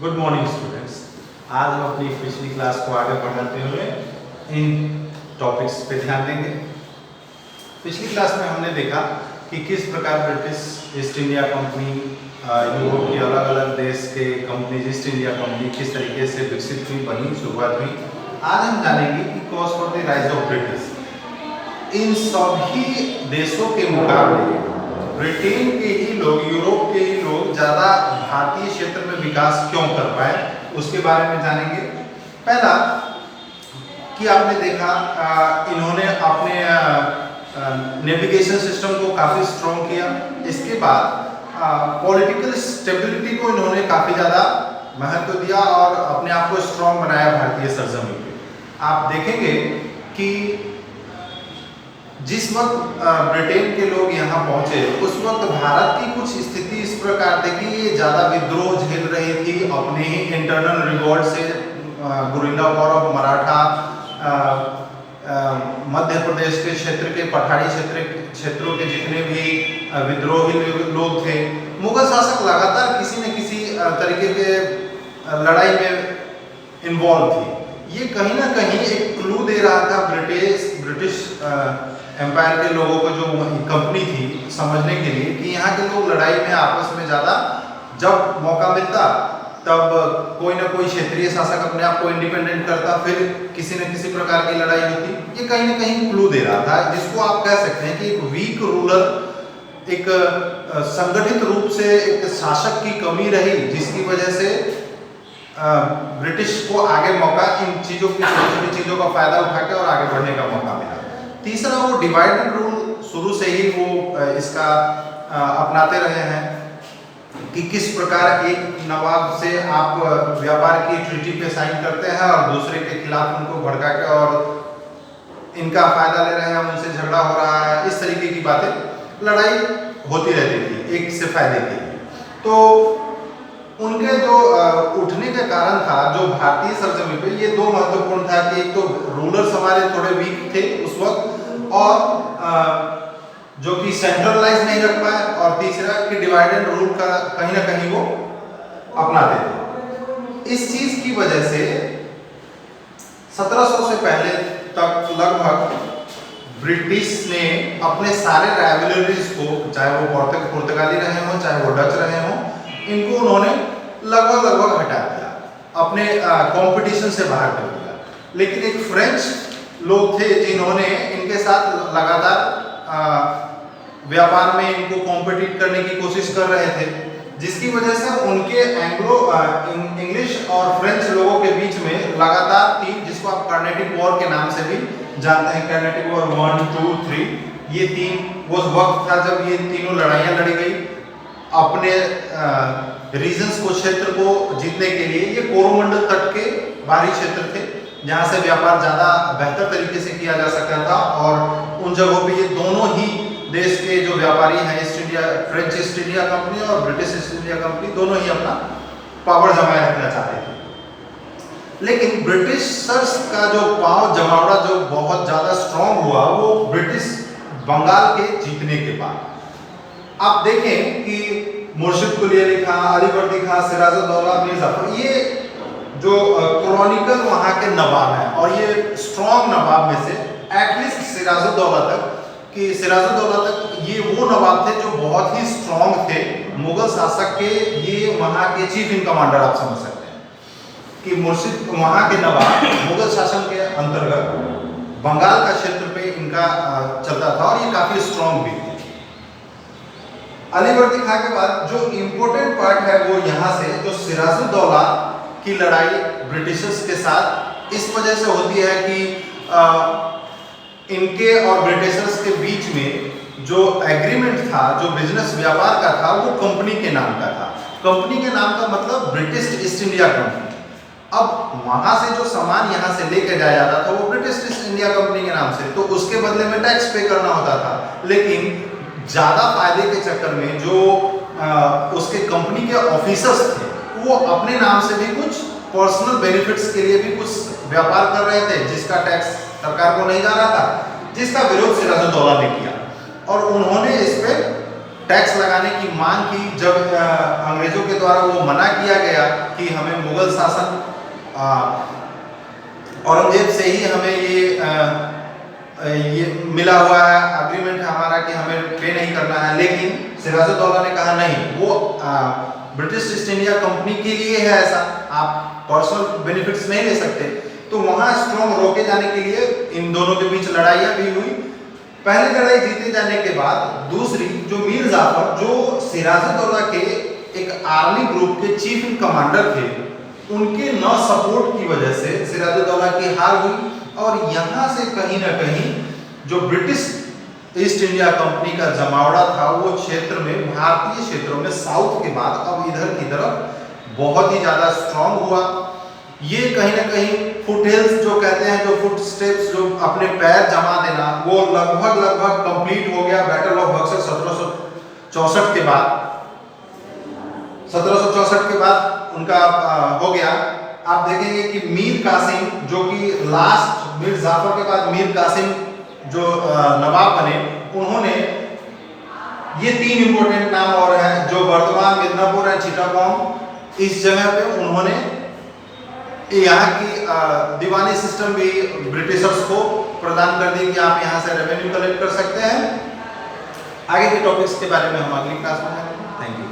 Good morning students. आज हम अपनी पिछली क्लास को आगे बढ़ाते हुए इन टॉपिक्स पे ध्यान देंगे। पिछली क्लास में हमने देखा कि किस प्रकार British east India company Europe के अलग अलग देश के कंपनी ईस्ट इंडिया कंपनी किस तरीके से विकसित हुई, बनी, शुरुआत हुई। आज हम जानेंगे कि cause for the rise of British. इन सभी देशों के मुकाबले ब्रिटेन के ही लोग, यूरोप के ही लोग ज़्यादा भारतीय क्षेत्र में विकास क्यों कर पाए, उसके बारे में जानेंगे। पहला कि आपने देखा इन्होंने अपने नेविगेशन सिस्टम को काफ़ी स्ट्रॉन्ग किया। इसके बाद पॉलिटिकल स्टेबिलिटी को इन्होंने काफ़ी ज़्यादा महत्व दिया और अपने आप को स्ट्रॉन्ग बनाया भारतीय सरजमीन पे। आप देखेंगे कि जिस वक्त ब्रिटेन के लोग यहाँ पहुँचे उस वक्त भारत की कुछ स्थिति इस प्रकार थी कि ये ज़्यादा विद्रोह झेल रही थी अपने ही इंटरनल रिवॉल्ट से। Guerrilla war of Maratha, Madhya Pradesh के क्षेत्र के पठारी क्षेत्रों के जितने भी विद्रोही लोग थे, मुगल शासक लगातार किसी न किसी तरीके के लड़ाई में इन्वॉल्व थी। ये कहीं ना कहीं एक क्लू दे रहा था ब्रिटिश एम्पायर के लोगों को, जो कंपनी थी, समझने के लिए कि यहाँ के लोग लड़ाई में आपस में ज़्यादा, जब मौका मिलता तब कोई ना कोई क्षेत्रीय शासक अपने आप को इंडिपेंडेंट करता, फिर किसी न किसी प्रकार की लड़ाई होती। ये कहीं ना कहीं क्लू दे रहा था, जिसको आप कह सकते हैं कि एक वीक रूलर, एक संगठित रूप से एक शासक की कमी रही, जिसकी वजह से ब्रिटिश को आगे मौका, इन चीज़ों की, छोटी छोटी चीज़ों का फायदा उठा के और आगे बढ़ने का मौका मिला। तीसरा, वो डिवाइड एंड रूल शुरू से ही वो इसका अपनाते रहे हैं कि किस प्रकार एक नवाब से आप व्यापार की ट्रीटी पे साइन करते हैं और दूसरे के खिलाफ उनको भड़का के और इनका फायदा ले रहे हैं, उनसे झगड़ा हो रहा है, इस तरीके की बातें, लड़ाई होती रहती थी एक से फायदे के लिए। तो उनके जो उठने का कारण था, जो भारतीय सरजमीन पे, ये दो महत्वपूर्ण था कि एक तो रूलर्स हमारे थोड़े वीक थे उस वक्त, और जो कि सेंट्रलाइज नहीं रख पाए, और तीसरा कि डिवाइड एंड रूल का कहीं ना कहीं वो अपनाते थे। इस चीज की वजह से 1700 से पहले तक लगभग ब्रिटिश ने अपने सारे राइवलरीज को, चाहे वो पुर्तगाली रहे हों, चाहे वो डच रहे हों, इनको उन्होंने लगभग हटा दिया, अपने कंपटीशन से बाहर कर दिया। लेकिन एक फ्रेंच लोग थे जिन्होंने इनके साथ लगातार व्यापार में इनको कॉम्पिटिट करने की कोशिश कर रहे थे, जिसकी वजह से उनके इंग्लिश और फ्रेंच लोगों के बीच में लगातार तीन, जिसको आप कर्नेटिक वॉर के नाम से भी जानते हैं, कर्नेटिक वॉर 1, 2, 3, ये तीन वो वक्त था जब ये तीनों लड़ाइयाँ लड़ी गई अपने रीजन्स को, क्षेत्र को जीतने के लिए। ये कोरोमंडल तट के बाहरी क्षेत्र थे जहाँ से व्यापार ज़्यादा बेहतर तरीके से किया जा सकता था, और उन जगहों पे ये दोनों ही देश के जो व्यापारी हैं, फ्रेंच ईस्ट इंडिया कंपनी और ब्रिटिश ईस्ट इंडिया कंपनी, दोनों ही अपना पावर जमाए रखना चाहते थे। लेकिन ब्रिटिशर्स का जो पावर जमावड़ा जो बहुत ज़्यादा स्ट्रॉन्ग हुआ, वो ब्रिटिश बंगाल के जीतने के बाद। आप देखें कि मुर्शिद कुली खां, अलीवर्दी खां, सिराजुद्दौला, मीर जाफर, ये जो क्रॉनिकल वहाँ के नवाब हैं, और ये स्ट्रॉन्ग नवाब में से एटलीस्ट सिराजुद्दौला तक, कि सिराजुद्दौला तक ये वो नवाब थे जो बहुत ही स्ट्रॉन्ग थे मुगल शासक के। ये वहाँ के चीफ इन कमांडर, आप समझ सकते हैं कि मुर्शिद वहाँ के नवाब मुगल शासन के अंतर्गत बंगाल का क्षेत्र पे इनका चलता था, और ये काफ़ी स्ट्रॉन्ग भी थे। अलीवर्दी खां के बाद जो इम्पोर्टेंट पार्ट है वो यहाँ से, जो सिराजुद्दौला की लड़ाई ब्रिटिशर्स के साथ इस वजह से होती है कि इनके और ब्रिटिशर्स के बीच में जो एग्रीमेंट था, जो बिजनेस व्यापार का था, वो कंपनी के नाम का था। कंपनी के नाम का मतलब ब्रिटिश ईस्ट इंडिया कंपनी। अब वहाँ से जो सामान यहाँ से लेके जाया जाता था वो ब्रिटिश ईस्ट इंडिया कंपनी के नाम से, तो उसके बदले में टैक्स पे करना होता था। लेकिन ज़्यादा फायदे के चक्कर में जो उसके कंपनी के ऑफिसर्स थे, वो अपने नाम से भी कुछ पर्सनल बेनिफिट्स के लिए भी कुछ व्यापार कर रहे थे, जिसका टैक्स सरकार को नहीं जा रहा था, जिसका विरोध सिराजुद्दौला ने किया, और उन्होंने इस पे टैक्स लगाने की मांग की। जब अंग्रेजों के द्वारा वो मना किया गया कि हमें मुगल शासन औरंगजेब से ही हमें ये मिला हुआ है, अग्रीमेंट है हमारा कि हमें पे नहीं करना है, लेकिन सिराजुद्दौला ने कहा नहीं, वो ब्रिटिश ईस्ट इंडिया कंपनी के लिए है, ऐसा आप पर्सनल बेनिफिट्स नहीं ले सकते। तो वहां स्ट्रॉन्ग रोके जाने के लिए इन दोनों के बीच लड़ाइयां भी हुई। पहली लड़ाई जीते जाने के बाद दूसरी, जो मीर जाफर जो सिराजुद्दौला के एक आर्मी ग्रुप के चीफ इन कमांडर थे, उनके न सपोर्ट की वजह से सिराजुद्दौला की हार हुई और यहाँ से कहीं ना कहीं जो ब्रिटिश ईस्ट इंडिया कंपनी का जमावड़ा था वो क्षेत्र में, भारतीय क्षेत्रों में साउथ के बाद अब इधर की तरफ बहुत ही ज़्यादा स्ट्रांग हुआ। ये कहीं ना कहीं फुटहिल्स जो कहते हैं, जो फुट स्टेप्स, जो अपने पैर जमा देना, वो लगभग कंप्लीट हो गया बैटल ऑफ बक्सर 1764 के बाद। 1764 के बाद उनका हो गया। आप देखेंगे कि मीर कासिम जो कि लास्ट, मीर जाफर के बाद मीर कासिम जो नवाब बने, उन्होंने ये 3 इंपॉर्टेंट नाम और हैं जो वर्तमान मिदनापुर है, चिटागोंग, इस जगह पे उन्होंने यहाँ की दीवानी सिस्टम भी ब्रिटिशर्स को प्रदान कर दी कि आप यहाँ से रेवेन्यू कलेक्ट कर सकते हैं। आगे के टॉपिक्स के बारे में हम अगली क्लास में जानेंगे। Thank you.